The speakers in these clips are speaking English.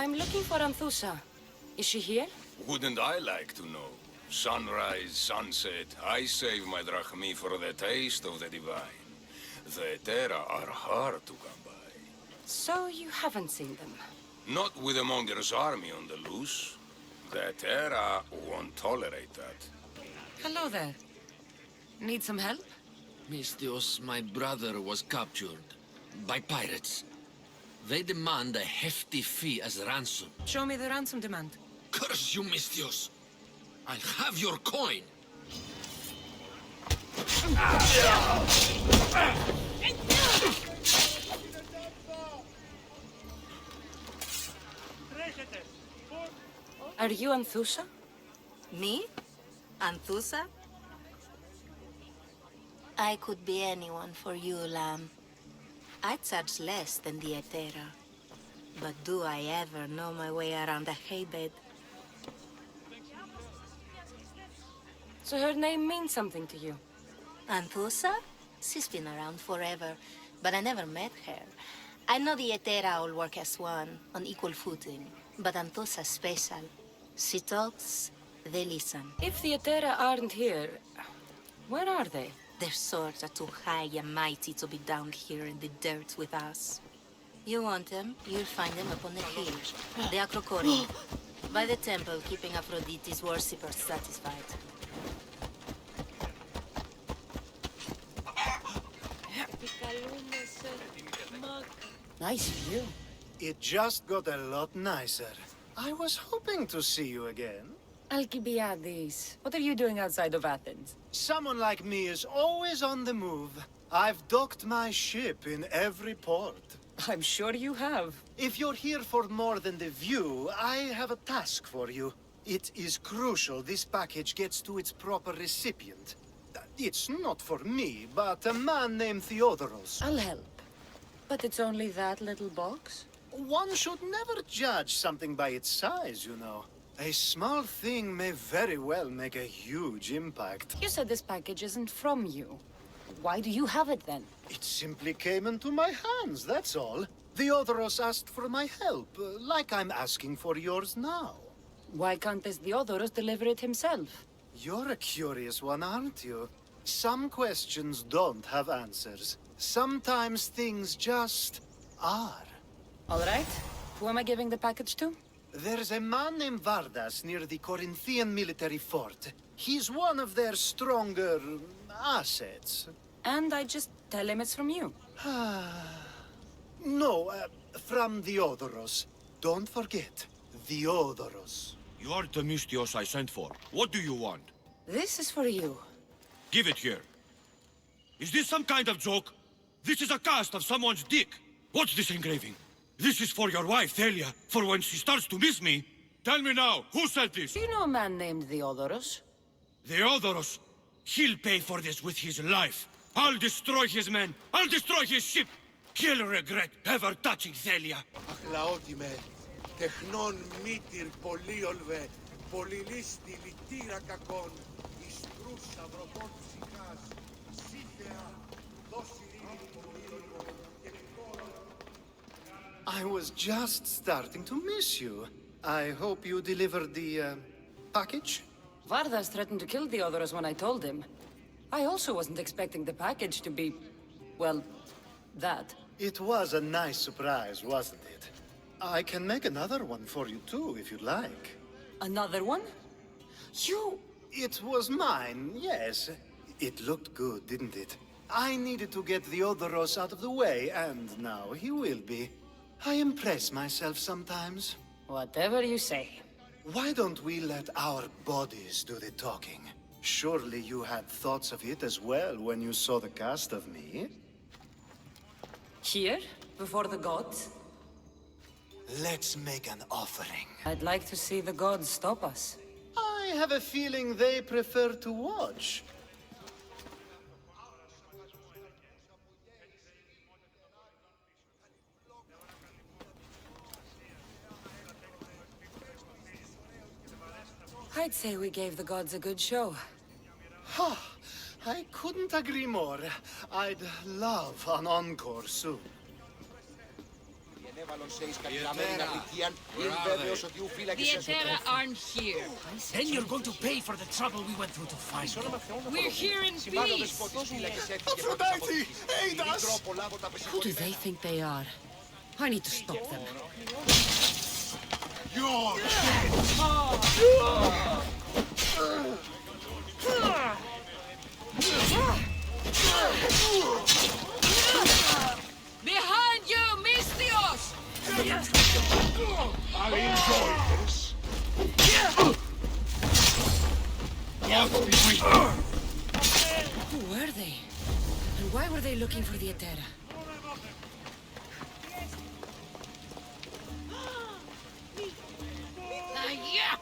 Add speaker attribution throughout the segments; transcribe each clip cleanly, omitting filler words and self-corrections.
Speaker 1: I'm looking for Anthusa. Is she here?
Speaker 2: Wouldn't I like to know? Sunrise, sunset, I save my drachmi for the taste of the divine. The hetairai are hard to come by.
Speaker 1: So you haven't seen them?
Speaker 2: Not with the Monger's army on the loose. The hetairai won't tolerate that.
Speaker 1: Hello there. Need some help?
Speaker 3: Misthios, my brother was captured by pirates. They demand a hefty fee as ransom.
Speaker 1: Show me the ransom demand.
Speaker 3: Curse you, Misthios! I'll have your coin!
Speaker 1: Are you Anthusa?
Speaker 4: Me? Anthusa? I could be anyone for you, lamb. I charge less than the hetairai. But do I ever know my way around a haybed?
Speaker 1: So her name means something to you?
Speaker 4: Anthusa? She's been around forever, but I never met her. I know the hetairai all work as one, on equal footing. But Anthusa's special. She talks, they listen.
Speaker 1: If the hetairai aren't here, where are they?
Speaker 4: Their swords are too high and mighty to be down here in the dirt with us. You want them, you'll find them up on the hill. They are Korinthia, by the temple keeping Aphrodite's worshippers satisfied.
Speaker 1: Nice view.
Speaker 5: It just got a lot nicer. I was hoping to see you again.
Speaker 1: Alcibiades, what are you doing outside of Athens?
Speaker 5: Someone like me is always on the move. I've docked my ship in every port.
Speaker 1: I'm sure you have.
Speaker 5: If you're here for more than the view, I have a task for you. It is crucial this package gets to its proper recipient. It's not for me, but a man named Theodoros.
Speaker 1: I'll help. But it's only that little box?
Speaker 5: One should never judge something by its size, you know. A small thing may very well make a huge impact.
Speaker 1: You said this package isn't from you. Why do you have it then?
Speaker 5: It simply came into my hands, that's all. Theodoros asked for my help, like I'm asking for yours now.
Speaker 1: Why can't this Theodoros deliver it himself?
Speaker 5: You're a curious one, aren't you? Some questions don't have answers. Sometimes things just are.
Speaker 1: All right. Who am I giving the package to?
Speaker 5: There's a man named Brasidas near the Corinthian military fort. He's one of their stronger assets.
Speaker 1: And I just tell him it's from you.
Speaker 5: No, from Theodoros. Don't forget, Theodoros.
Speaker 6: You're the Misthios I sent for. What do you want?
Speaker 1: This is for you.
Speaker 6: Give it here. Is this some kind of joke? This is a cast of someone's dick. What's this engraving? This is for your wife, Thalia, for when she starts to miss me. Tell me now, who said this?
Speaker 1: Do you know a man named Theodoros?
Speaker 6: Theodoros. He'll pay for this with his life. I'll destroy his men. I'll destroy his ship. He'll regret ever touching Thalia.
Speaker 7: Αχλαότιμε, τεχνών μήτυρ πολύολβε, πολυλίστη λυτήρα κακών, εις κρούς αυροπών ψυχάς, σύθεα, δώσει ειρήνη πολύολβο και κόρον.
Speaker 5: I was just starting to miss you. I hope you delivered the, package?
Speaker 1: Vardas threatened to kill Theodoros when I told him. I also wasn't expecting the package to be... well, that.
Speaker 5: It was a nice surprise, wasn't it? I can make another one for you too, if you'd like.
Speaker 1: Another one? You...
Speaker 5: It was mine, yes. It looked good, didn't it? I needed to get Theodoros out of the way, and now he will be. I impress myself sometimes.
Speaker 1: Whatever you say.
Speaker 5: Why don't we let our bodies do the talking? Surely you had thoughts of it as well when you saw the cast of me?
Speaker 1: Here? Before the gods?
Speaker 5: Let's make an offering.
Speaker 1: I'd like to see the gods stop us.
Speaker 5: I have a feeling they prefer to watch.
Speaker 1: I'd say we gave the gods a good show.
Speaker 5: Ha! I couldn't agree more. I'd love an encore soon.
Speaker 8: The hetairai aren't here.
Speaker 9: Then you're going to pay for the trouble we went through to find them.
Speaker 8: We're here in peace.
Speaker 5: Aphrodite, aid us!
Speaker 1: Who do they think they are? I need to stop them.
Speaker 7: You're
Speaker 8: Behind you, Mystios!
Speaker 7: I'll enjoy this. What's between
Speaker 1: Who were they? And why were they looking for the hetairai?
Speaker 8: Yeah!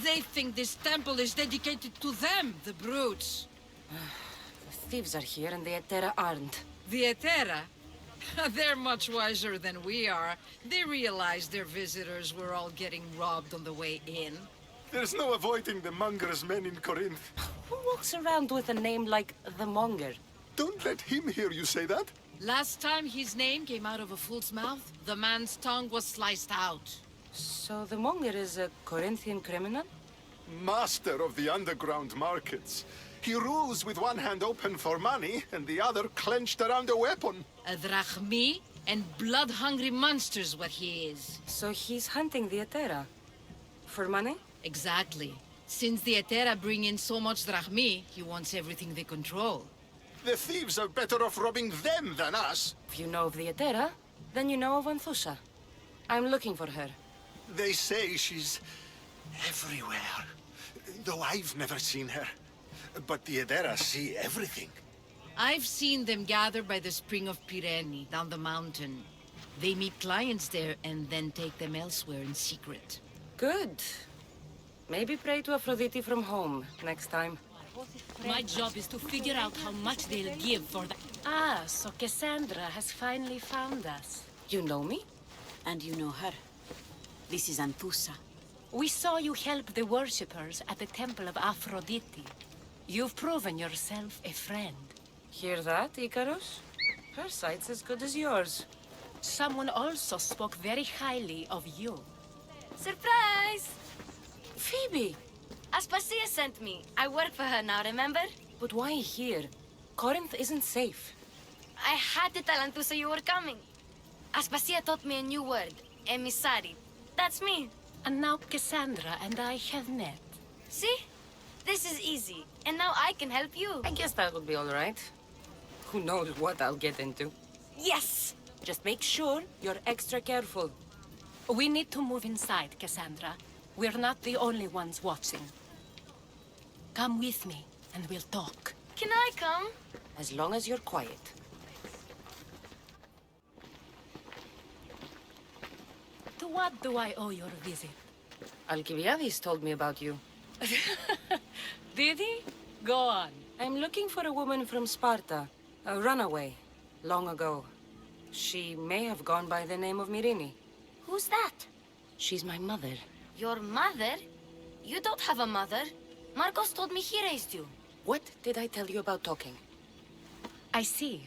Speaker 8: They think this temple is dedicated to them, the brutes.
Speaker 1: The thieves are here and the hetairai aren't.
Speaker 8: The hetairai? They're much wiser than we are. They realized their visitors were all getting robbed on the way in.
Speaker 5: There's no avoiding the monger's men in Corinth.
Speaker 1: Who walks around with a name like the Monger?
Speaker 5: Don't let him hear you say that.
Speaker 8: Last time his name came out of a fool's mouth, the man's tongue was sliced out.
Speaker 1: So the Monger is a Corinthian criminal?
Speaker 5: Master of the underground markets. He rules with one hand open for money and the other clenched around a weapon.
Speaker 8: A drachmi and blood-hungry monster's what he is.
Speaker 1: So he's hunting the hetairai. For money?
Speaker 8: Exactly. Since the hetairai bring in so much drachmi, he wants everything they control.
Speaker 5: The thieves are better off robbing them than us.
Speaker 1: If you know of the hetairai, then you know of Anthusha. I'm looking for her.
Speaker 5: They say she's everywhere, though I've never seen her. But the hetairai see everything.
Speaker 8: I've seen them gather by the spring of Pirene, down the mountain. They meet clients there and then take them elsewhere in secret.
Speaker 1: Good. Maybe pray to Aphrodite from home next time.
Speaker 10: My job is to figure out how much they'll give for the...
Speaker 11: Ah, so Kassandra has finally found us.
Speaker 1: You know me?
Speaker 11: And you know her. This is Anthusa. We saw you help the worshippers at the temple of Aphrodite. You've proven yourself a friend.
Speaker 1: Hear that, Icarus? Her sight's as good as yours.
Speaker 11: Someone also spoke very highly of you.
Speaker 12: Surprise!
Speaker 1: Phoebe!
Speaker 12: Aspasia sent me. I work for her now, remember?
Speaker 1: But why here? Corinth isn't safe.
Speaker 12: I had to tell Anthusa you were coming. Aspasia taught me a new word. Emissary. That's me.
Speaker 11: And now Kassandra and I have met.
Speaker 12: See? This is easy. And now I can help you.
Speaker 1: I guess that would be all right. Who knows what I'll get into.
Speaker 12: Yes!
Speaker 1: Just make sure you're extra careful.
Speaker 11: We need to move inside, Kassandra. We're not the only ones watching. Come with me, and we'll talk.
Speaker 12: Can I come?
Speaker 1: As long as you're quiet.
Speaker 11: To what do I owe your visit?
Speaker 1: Alcibiades told me about you.
Speaker 11: Did he? Go on.
Speaker 1: I'm looking for a woman from Sparta. A runaway. Long ago. She may have gone by the name of Myrine.
Speaker 12: Who's that?
Speaker 1: She's my mother.
Speaker 12: Your mother? You don't have a mother. Marcos told me he raised you.
Speaker 1: What did I tell you about talking?
Speaker 11: I see.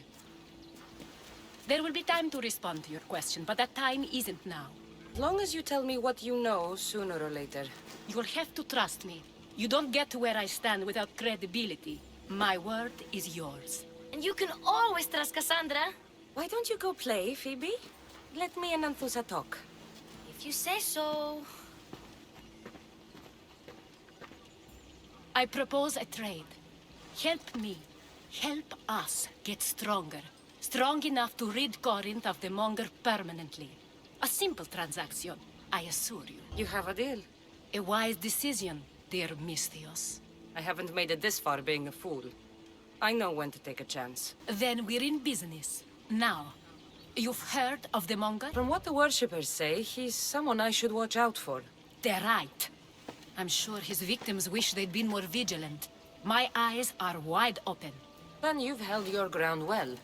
Speaker 11: There will be time to respond to your question, but that time isn't now.
Speaker 1: As long as you tell me what you know, sooner or later.
Speaker 11: You'll have to trust me. You don't get to where I stand without credibility. My word is yours.
Speaker 12: And you can always trust Kassandra.
Speaker 1: Why don't you go play, Phoebe? Let me and Anthusa talk.
Speaker 12: If you say so.
Speaker 11: I propose a trade. Help me. Help us get stronger. Strong enough to rid Corinth of the Monger permanently. A simple transaction, I assure you.
Speaker 1: You have a deal.
Speaker 11: A wise decision, dear Mystios.
Speaker 1: I haven't made it this far being a fool. I know when to take a chance.
Speaker 11: Then we're in business. Now, you've heard of the Monger?
Speaker 1: From what the worshippers say, he's someone I should watch out for.
Speaker 11: They're right. I'm sure his victims wish they'd been more vigilant. My eyes are wide open.
Speaker 1: Then you've held your ground well.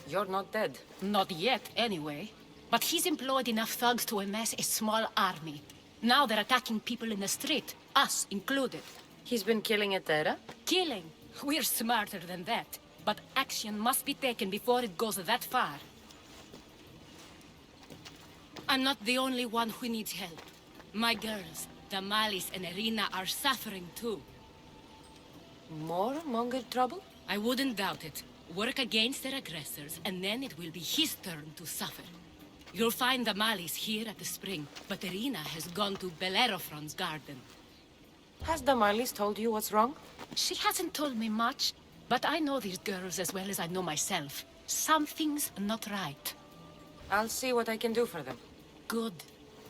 Speaker 1: You're not dead.
Speaker 11: Not yet, anyway. But he's employed enough thugs to amass a small army. Now they're attacking people in the street, us included.
Speaker 1: He's been killing hetairai?
Speaker 11: Killing? We're smarter than that. But action must be taken before it goes that far.
Speaker 10: I'm not the only one who needs help. My girls, Damalis and Irina, are suffering too.
Speaker 1: More Monger trouble?
Speaker 10: I wouldn't doubt it. Work against their aggressors, and then it will be his turn to suffer. You'll find Damalis here at the spring, but Irina has gone to Bellerophon's garden.
Speaker 1: Has Damalis told you what's wrong?
Speaker 11: She hasn't told me much, but I know these girls as well as I know myself. Something's not right.
Speaker 1: I'll see what I can do for them.
Speaker 11: Good.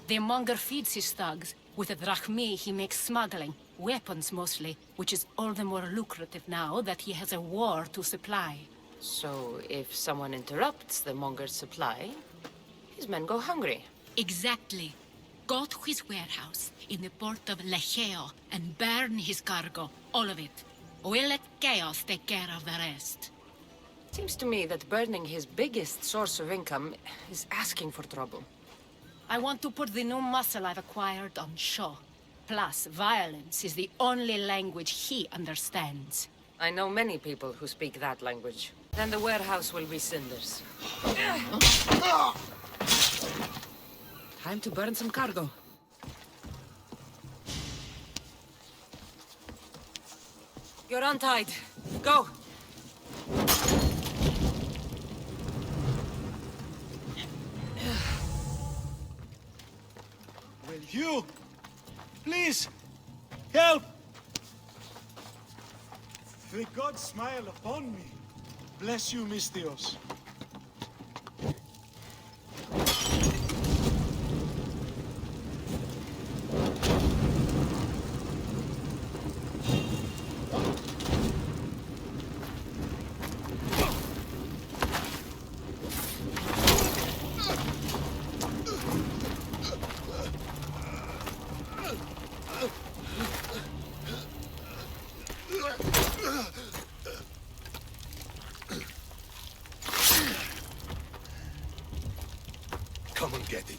Speaker 11: The monger feeds his thugs. With the drachmi, he makes smuggling. Weapons, mostly, which is all the more lucrative now that he has a war to supply.
Speaker 1: So, if someone interrupts the Monger's supply, his men go hungry.
Speaker 10: Exactly. Go to his warehouse in the port of Lecheo and burn his cargo, all of it. We'll let chaos take care of the rest.
Speaker 1: Seems to me that burning his biggest source of income is asking for trouble.
Speaker 11: I want to put the new muscle I've acquired on show. Plus, violence is the only language he understands.
Speaker 1: I know many people who speak that language. Then the warehouse will be cinders. Time to burn some cargo. You're untied. Go!
Speaker 5: Will you? Please, help! The gods smile upon me. Bless you, Mystios.
Speaker 2: Come and get it.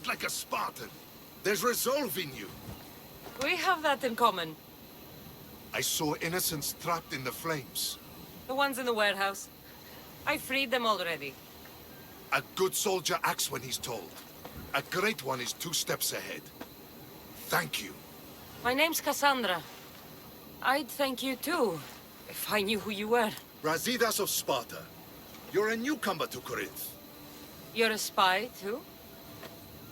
Speaker 2: Like a Spartan. There's resolve in you.
Speaker 1: We have that in common.
Speaker 2: I saw innocents trapped in the flames.
Speaker 1: The ones in the warehouse. I freed them already.
Speaker 2: A good soldier acts when he's told. A great one is 2 steps ahead. Thank you.
Speaker 1: My name's Kassandra. I'd thank you too, if I knew who you were.
Speaker 2: Brasidas of Sparta. You're a newcomer to Corinth.
Speaker 1: You're a spy too?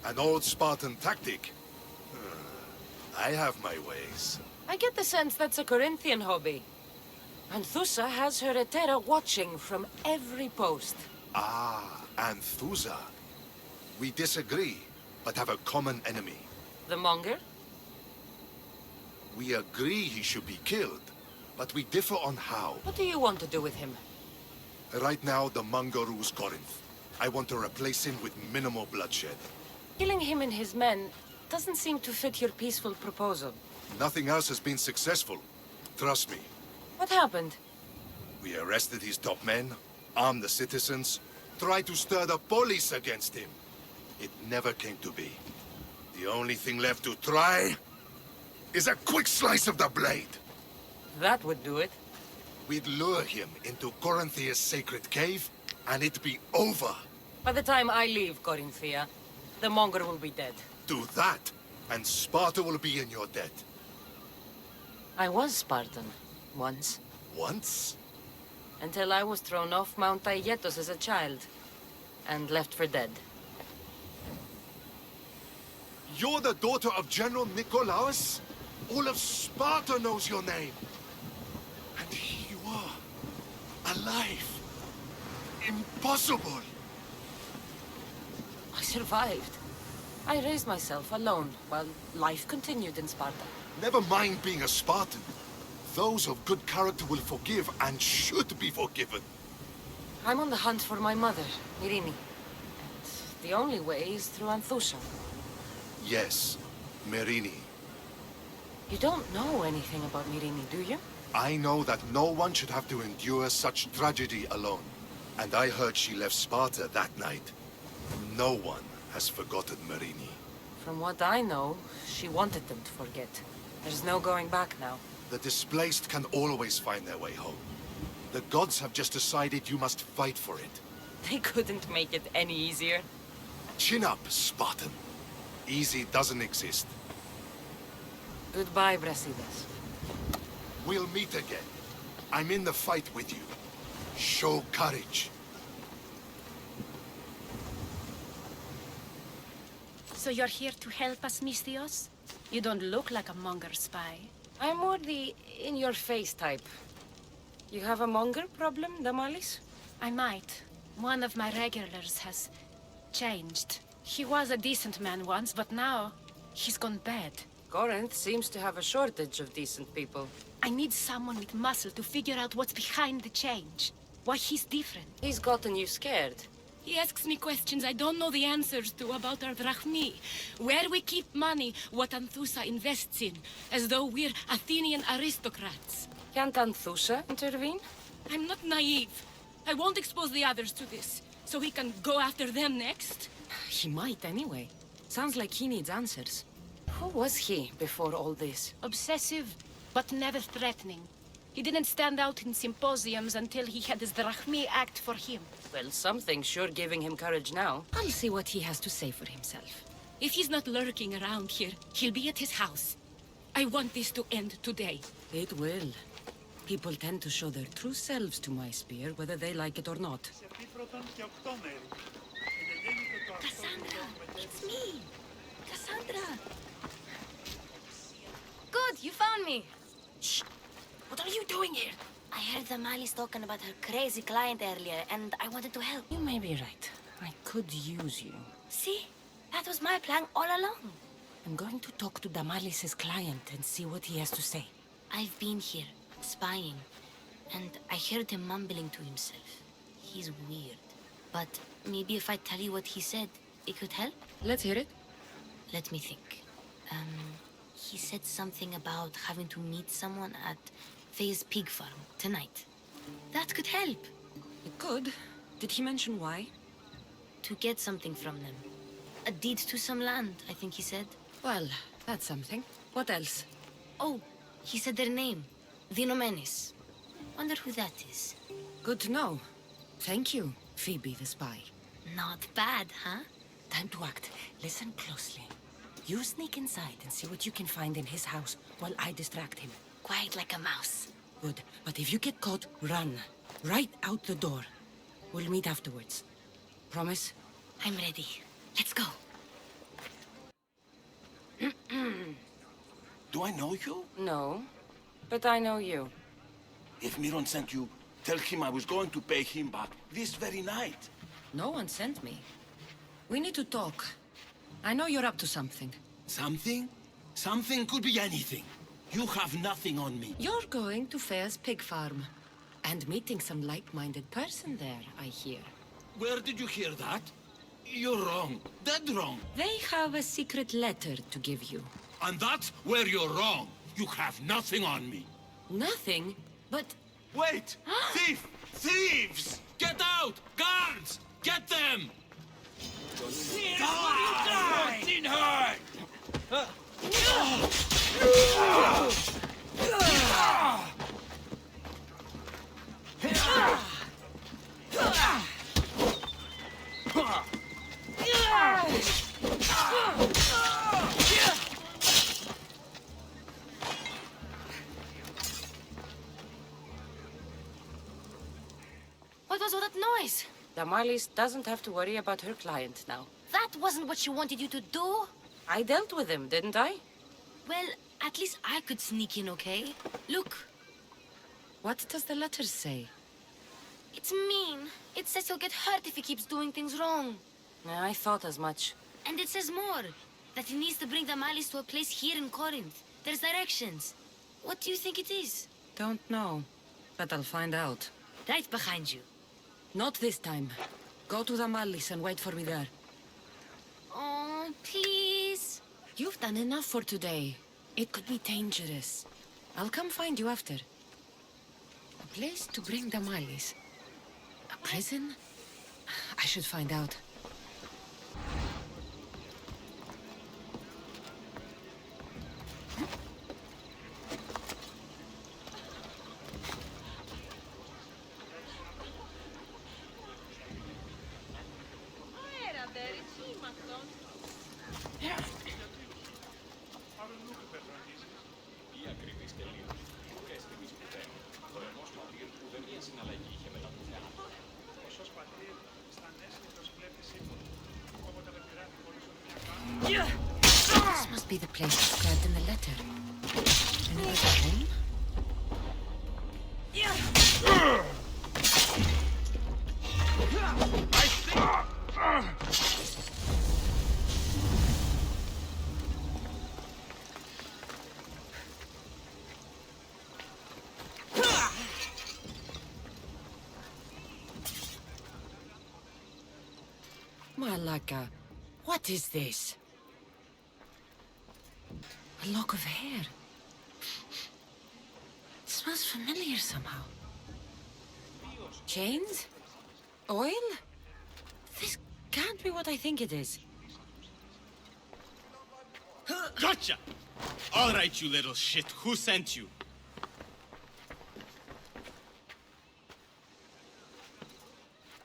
Speaker 2: An old Spartan tactic. I have my ways.
Speaker 1: I get the sense that's a Corinthian hobby. And Thusa has her hetairai watching from every post.
Speaker 2: Ah, and Thusa. We disagree, but have a common enemy.
Speaker 1: The Monger?
Speaker 2: We agree he should be killed, but we differ on how.
Speaker 1: What do you want to do with him?
Speaker 2: Right now, the Monger rules Corinth. I want to replace him with minimal bloodshed.
Speaker 1: Killing him and his men doesn't seem to fit your peaceful proposal.
Speaker 2: Nothing else has been successful. Trust me.
Speaker 1: What happened?
Speaker 2: We arrested his top men, armed the citizens, tried to stir the police against him. It never came to be. The only thing left to try is a quick slice of the blade.
Speaker 1: That would do it.
Speaker 2: We'd lure him into Korinthia's sacred cave, and it'd be over.
Speaker 1: By the time I leave Korinthia, the Monger will be dead.
Speaker 2: Do that, and Sparta will be in your debt.
Speaker 1: I was Spartan, once.
Speaker 2: Once?
Speaker 1: Until I was thrown off Mount Aietos as a child, and left for dead.
Speaker 2: You're the daughter of General Nikolaos? All of Sparta knows your name. And here you are, alive. Impossible.
Speaker 1: I survived. I raised myself alone, while life continued in Sparta.
Speaker 2: Never mind being a Spartan. Those of good character will forgive and should be forgiven.
Speaker 1: I'm on the hunt for my mother, Irini. And the only way is through Anthusa.
Speaker 2: Yes, Merini.
Speaker 1: You don't know anything about Mirini, do you?
Speaker 2: I know that no one should have to endure such tragedy alone. And I heard she left Sparta that night. No one has forgotten Merini.
Speaker 1: From what I know, she wanted them to forget. There's no going back now.
Speaker 2: The displaced can always find their way home. The gods have just decided you must fight for it.
Speaker 1: They couldn't make it any easier.
Speaker 2: Chin up, Spartan. Easy doesn't exist.
Speaker 1: Goodbye, Brasidas.
Speaker 2: We'll meet again. I'm in the fight with you. Show courage.
Speaker 11: So you're here to help us, Misthios? You don't look like a monger spy.
Speaker 1: I'm more the in-your-face type. You have a monger problem, Damalis?
Speaker 11: I might. One of my regulars has changed. He was a decent man once, but now he's gone bad.
Speaker 1: Corinth seems to have a shortage of decent people.
Speaker 11: I need someone with muscle to figure out what's behind the change. Why he's different.
Speaker 1: He's gotten you scared.
Speaker 10: He asks me questions I don't know the answers to about our drachmi, where we keep money, what Anthusa invests in, as though we're Athenian aristocrats.
Speaker 1: Can't Anthusa intervene?
Speaker 10: I'm not naive. I won't expose the others to this, so he can go after them next.
Speaker 1: He might anyway. Sounds like he needs answers. Who was he before all this?
Speaker 11: Obsessive, but never threatening. He didn't stand out in symposiums until he had his drachmi act for him.
Speaker 1: Well, something's sure giving him courage now. I'll see what he has to say for himself.
Speaker 10: If he's not lurking around here, he'll be at his house. I want this to end today.
Speaker 1: It will. People tend to show their true selves to my spear, whether they like it or not.
Speaker 12: Kassandra! It's me! Kassandra! Good, you found me!
Speaker 1: Shh! What are you doing here?
Speaker 12: I heard the Malis talking about her crazy client earlier, and I wanted to help.
Speaker 1: You may be right. I could use you.
Speaker 12: See? That was my plan all along.
Speaker 1: I'm going to talk to Damalis's client and see what he has to say.
Speaker 12: I've been here, spying, and I heard him mumbling to himself. He's weird. But maybe if I tell you what he said, it could help?
Speaker 1: Let's hear it.
Speaker 12: Let me think. He said something about having to meet someone at Faye's pig farm tonight. That could help.
Speaker 1: It could. Did he mention why?
Speaker 12: To get something from them. A deed to some land, I think he said.
Speaker 1: Well, that's something. What else?
Speaker 12: Oh, he said their name. Vinomenes. Wonder who that is.
Speaker 1: Good to know. Thank you, Phoebe the spy.
Speaker 12: Not bad, huh?
Speaker 1: Time to act. Listen closely. You sneak inside and see what you can find in his house while I distract him.
Speaker 12: Quiet like a mouse.
Speaker 1: Good. But if you get caught, run. Right out the door. We'll meet afterwards. Promise?
Speaker 12: I'm ready. Let's go.
Speaker 7: Do I know you?
Speaker 1: No. But I know you.
Speaker 7: If Miron sent you, tell him I was going to pay him back this very night.
Speaker 1: No one sent me. We need to talk. I know you're up to something.
Speaker 7: Something? Something could be anything. You have nothing on me.
Speaker 1: You're going to Fair's pig farm. And meeting some like-minded person there, I hear.
Speaker 7: Where did you hear that? You're wrong. Dead wrong.
Speaker 1: They have a secret letter to give you.
Speaker 7: And that's where you're wrong. You have nothing on me.
Speaker 1: Nothing? But...
Speaker 7: Wait! Thief! Thieves! Get out! Guards! Get them!
Speaker 9: What's in her?
Speaker 12: What was all that noise?
Speaker 1: Damalis doesn't have to worry about her client now.
Speaker 12: That wasn't what she wanted you to do.
Speaker 1: I dealt with him, didn't I?
Speaker 12: Well, at least I could sneak in, okay? Look,
Speaker 1: What does the letter say?
Speaker 12: it's mean. It says he'll get hurt if he keeps doing things wrong.
Speaker 1: I thought as much.
Speaker 12: And it says more. That he needs to bring the Malis to a place here in Corinth. There's directions. What do you think it is?
Speaker 1: Don't know, but I'll find out.
Speaker 12: Right behind you.
Speaker 1: Not this time. Go to the Mallis and wait for me there.
Speaker 12: Oh, please.
Speaker 1: You've done enough for today. It could be dangerous. I'll come find you after. A place to bring the Mallis. A prison? I should find out. This must be the place described in the letter. Another home? Malaka, what is this? A lock of hair. It smells familiar somehow. Chains? Oil? This can't be what I think it is.
Speaker 7: Gotcha! All right, you little shit. Who sent you?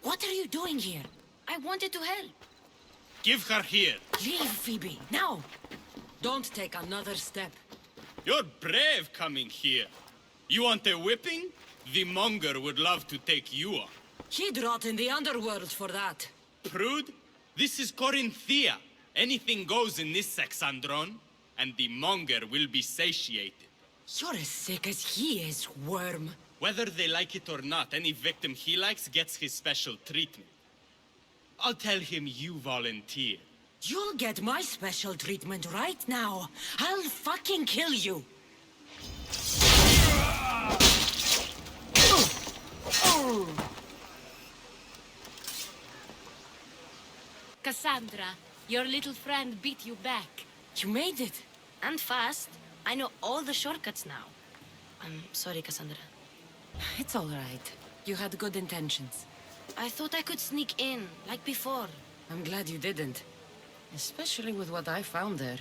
Speaker 1: What are you doing here?
Speaker 12: I wanted to help.
Speaker 7: Give her here.
Speaker 1: Leave, Phoebe, now! Don't take another step.
Speaker 7: You're brave coming here. You want a whipping? The monger would love to take you on.
Speaker 1: He'd rot in the underworld for that.
Speaker 7: Prude, this is Korinthia. Anything goes in this Kassandron, and the monger will be satiated.
Speaker 1: You're as sick as he is, worm.
Speaker 7: Whether they like it or not, any victim he likes gets his special treatment. I'll tell him you volunteer.
Speaker 1: You'll get my special treatment right now. I'll fucking kill you.
Speaker 10: Kassandra, your little friend beat you back.
Speaker 1: You made it.
Speaker 12: And fast. I know all the shortcuts now. I'm sorry, Kassandra.
Speaker 1: It's all right. You had good intentions.
Speaker 12: I thought I could sneak in, like before.
Speaker 1: I'm glad you didn't. Especially with what I found there.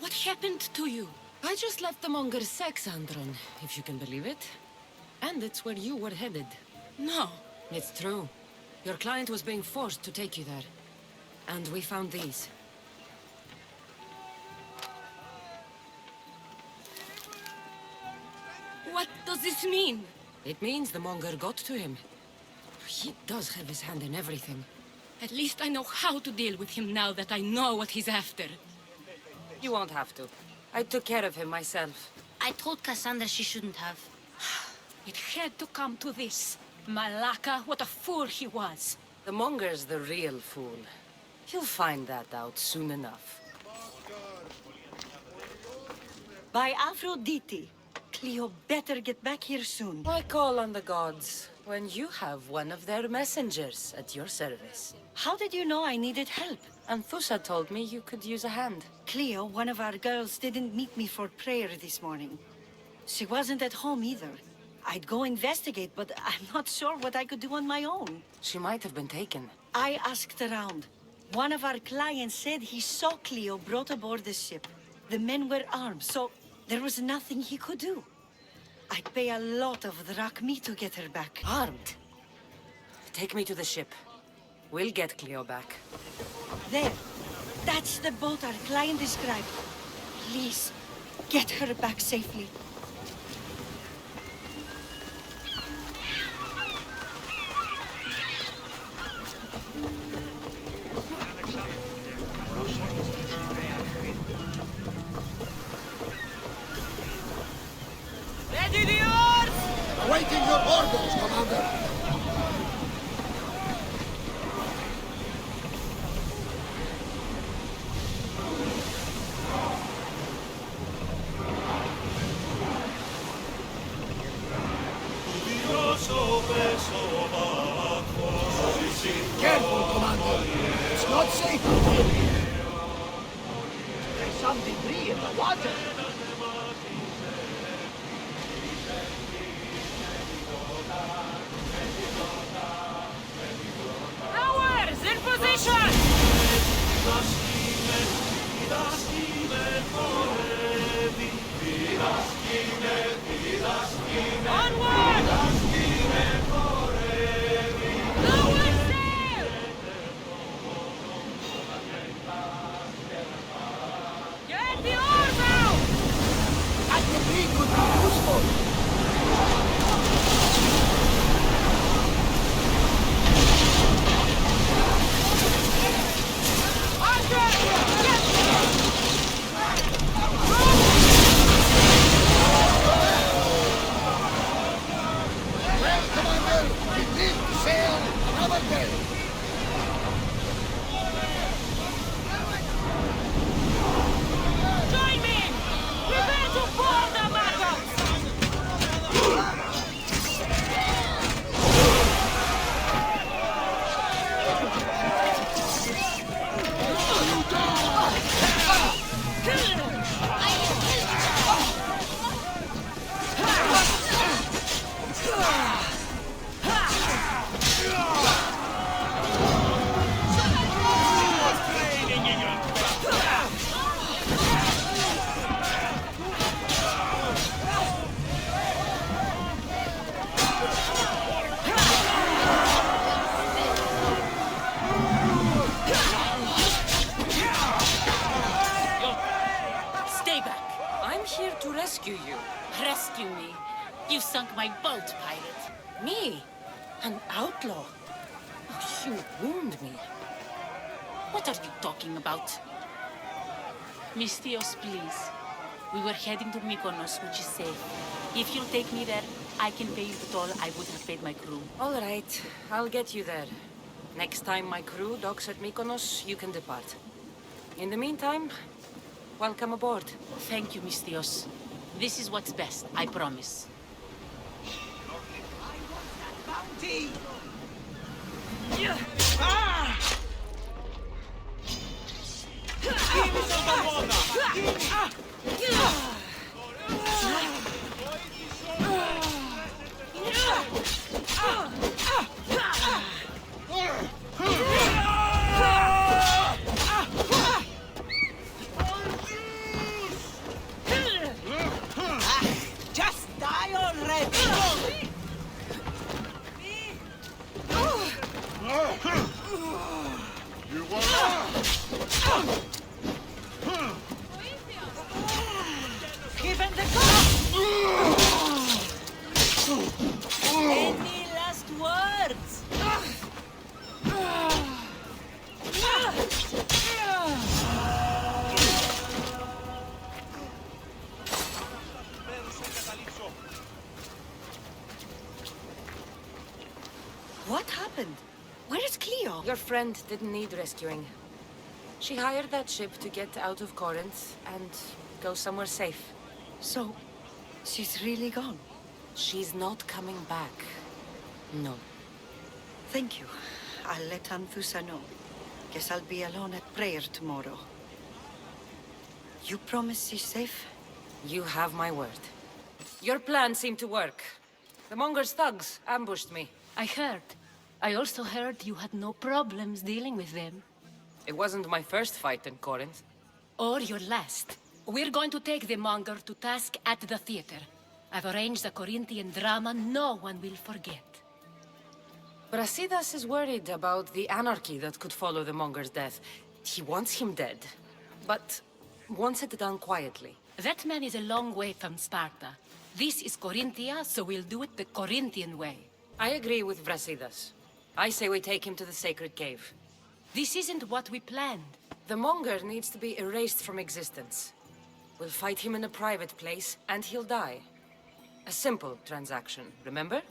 Speaker 10: What happened to you?
Speaker 1: I just left the monger's Kassandron, if you can believe it. And it's where you were headed.
Speaker 10: No.
Speaker 1: It's true. Your client was being forced to take you there. And we found these.
Speaker 10: What does this mean?
Speaker 1: It means the monger got to him. He does have his hand in everything.
Speaker 10: At least I know how to deal with him now that I know what he's after.
Speaker 1: You won't have to. I took care of him myself.
Speaker 12: I told Kassandra she shouldn't have.
Speaker 10: It had to come to this. Malaka, what a fool he was.
Speaker 1: The monger's the real fool. He'll find that out soon enough.
Speaker 13: By Aphrodite. Cleo better get back here soon.
Speaker 1: Why call on the gods when you have one of their messengers at your service?
Speaker 13: How did you know I needed help?
Speaker 1: Anthusa told me you could use a hand.
Speaker 13: Cleo, one of our girls, didn't meet me for prayer this morning. She wasn't at home either. I'd go investigate, but I'm not sure what I could do on my own.
Speaker 1: She might have been taken.
Speaker 13: I asked around. One of our clients said he saw Cleo brought aboard the ship. The men were armed, so there was nothing he could do. I'd pay a lot of drachmi to get her back.
Speaker 1: Armed? Take me to the ship. We'll get Cleo back.
Speaker 13: There. That's the boat our client described. Please, get her back safely.
Speaker 9: not safe here. There's some debris in the water.
Speaker 10: Ours in position! Onward! Lower sail! Get the oars out!
Speaker 9: That debris could be useful.
Speaker 14: Well, Commander, we live to sail another day.
Speaker 10: Join me! Prepare to board the maggots!
Speaker 8: Stay back. I'm here to rescue you.
Speaker 11: Rescue me. You sunk my boat, pirate.
Speaker 8: Me? An outlaw? Oh, you wound me.
Speaker 11: What are you talking about? Mystios, please. We were heading to Mykonos, which is safe. If you'll take me there, I can pay you the toll I would have paid my crew.
Speaker 8: All right, I'll get you there. Next time my crew docks at Mykonos, you can depart. In the meantime, welcome aboard.
Speaker 11: Thank you, Mystios. This is what's best, I promise.
Speaker 9: Bounty! Just die already!
Speaker 14: You want
Speaker 13: Give him the cup! Any last words? What happened? Where is Cleo?
Speaker 8: Your friend didn't need rescuing. She hired that ship to get out of Corinth and go somewhere safe.
Speaker 13: So, she's really gone?
Speaker 8: She's not coming back. No.
Speaker 13: Thank you. I'll let Anthusa know. Guess I'll be alone at prayer tomorrow. You promise she's safe?
Speaker 8: You have my word. Your plan seemed to work. The Monger's thugs ambushed me.
Speaker 11: I heard. I also heard you had no problems dealing with them.
Speaker 8: It wasn't my first fight in Corinth.
Speaker 11: Or your last. We're going to take the monger to task at the theater. I've arranged a Corinthian drama no one will forget.
Speaker 8: Brasidas is worried about the anarchy that could follow the monger's death. He wants him dead, but wants it done quietly.
Speaker 11: That man is a long way from Sparta. This is Korinthia, so we'll do it the Corinthian way.
Speaker 8: I agree with Brasidas. I say we take him to the sacred cave.
Speaker 11: This isn't what we planned.
Speaker 8: The monger needs to be erased from existence. We'll fight him in a private place, and he'll die. A simple transaction, remember?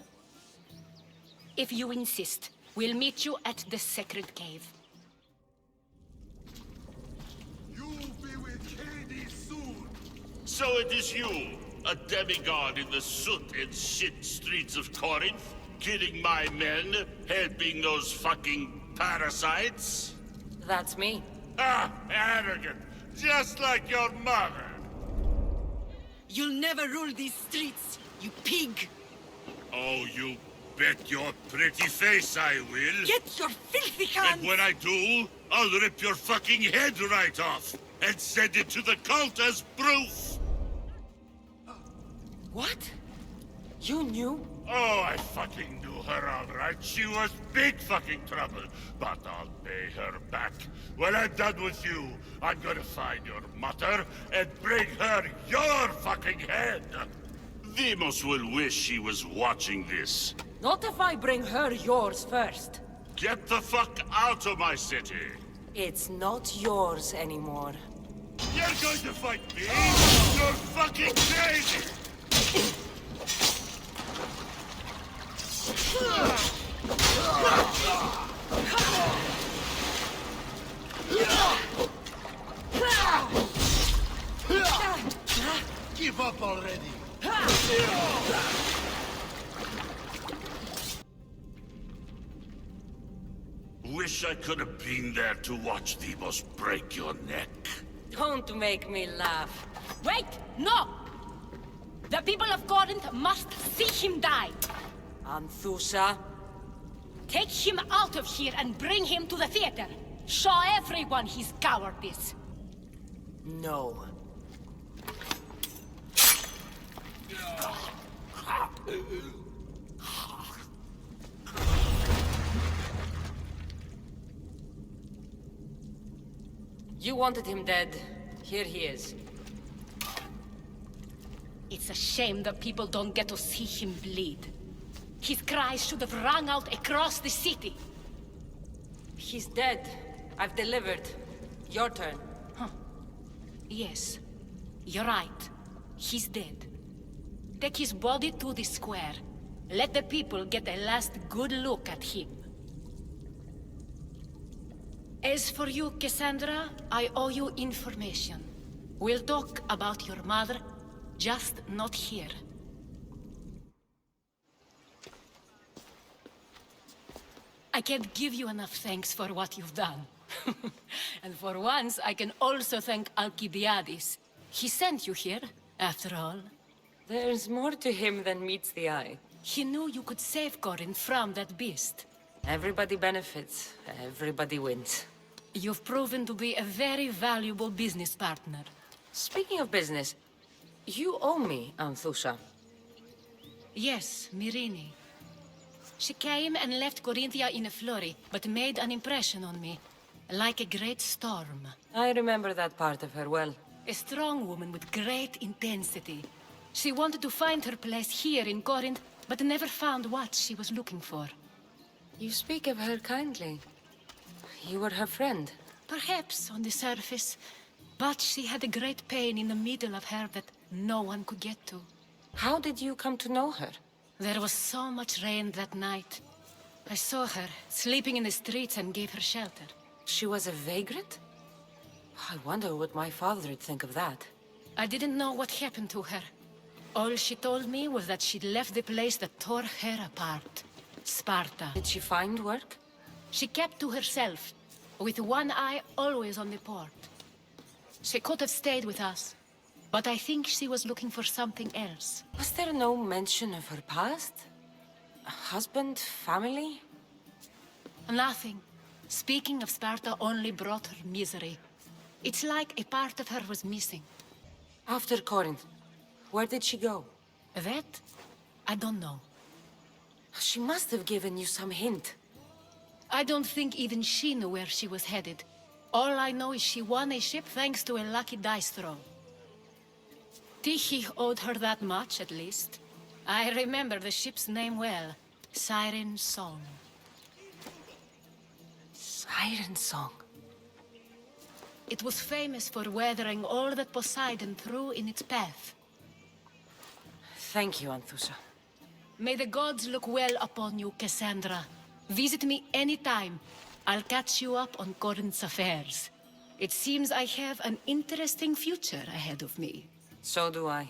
Speaker 11: If you insist, we'll meet you at the sacred cave.
Speaker 15: You'll be with Hades soon. So it is you, a demigod in the soot and shit streets of Corinth, killing my men, helping those fucking parasites?
Speaker 16: That's me.
Speaker 15: Ah, arrogant. Just like your mother.
Speaker 13: You'll never rule these streets, you pig!
Speaker 15: Oh, you bet your pretty face I will.
Speaker 13: Get your filthy hands!
Speaker 15: And when I do, I'll rip your fucking head right off and send it to the cult as proof.
Speaker 16: What? You knew?
Speaker 15: Oh, I fucking knew her all right. She was big fucking trouble. But I'll pay her back. When I'm done with you, I'm gonna find your mother and bring her your fucking head. Demos will wish she was watching this.
Speaker 16: Not if I bring her yours first.
Speaker 15: Get the fuck out of my city.
Speaker 16: It's not yours anymore.
Speaker 15: You're going to fight me? You're fucking crazy!
Speaker 14: Give up already.
Speaker 15: Wish I could have been there to watch Demos break your neck.
Speaker 16: Don't make me laugh.
Speaker 10: Wait! No! The people of Corinth must see him die.
Speaker 16: Anthusa?
Speaker 10: Take him out of here and bring him to the theater. Show everyone his cowardice.
Speaker 16: No. You wanted him dead. Here he is.
Speaker 10: It's a shame that people don't get to see him bleed. His cries should have rung out across the city.
Speaker 16: He's dead. I've delivered. Your turn.
Speaker 10: Huh. Yes. You're right. He's dead. Take his body to the square. Let the people get a last good look at him. As for you, Kassandra, I owe you information. We'll talk about your mother, just not here. I can't give you enough thanks for what you've done. And for once, I can also thank Alcibiades. He sent you here, after all.
Speaker 16: There's more to him than meets the eye.
Speaker 10: He knew you could save Corinth from that beast.
Speaker 16: Everybody benefits. Everybody wins.
Speaker 10: You've proven to be a very valuable business partner.
Speaker 16: Speaking of business, you owe me, Anthusa.
Speaker 10: Yes, Myrine. She came and left Korinthia in a flurry, but made an impression on me. Like a great storm.
Speaker 16: I remember that part of her well.
Speaker 10: A strong woman with great intensity. She wanted to find her place here in Corinth, but never found what she was looking for.
Speaker 16: You speak of her kindly. You were her friend.
Speaker 10: Perhaps on the surface, but she had a great pain in the middle of her that no one could get to.
Speaker 16: How did you come to know her?
Speaker 10: There was so much rain that night. I saw her, sleeping in the streets, and gave her shelter.
Speaker 16: She was a vagrant? I wonder what my father would think of that.
Speaker 10: I didn't know what happened to her. All she told me was that she'd left the place that tore her apart. Sparta.
Speaker 16: Did she find work?
Speaker 10: She kept to herself, with one eye always on the port. She could have stayed with us, but I think she was looking for something else.
Speaker 16: Was there no mention of her past? A husband, family?
Speaker 10: Nothing. Speaking of Sparta only brought her misery. It's like a part of her was missing.
Speaker 16: After Corinth, where did she go?
Speaker 10: That? I don't know.
Speaker 16: She must have given you some hint.
Speaker 10: I don't think even she knew where she was headed. All I know is she won a ship thanks to a lucky dice throw. Tyche owed her that much, at least. I remember the ship's name well. Siren Song.
Speaker 16: Siren Song?
Speaker 10: It was famous for weathering all that Poseidon threw in its path.
Speaker 16: Thank you, Anthusa.
Speaker 10: May the gods look well upon you, Kassandra. Visit me anytime. I'll catch you up on Corinth's affairs. It seems I have an interesting future ahead of me.
Speaker 16: So do I.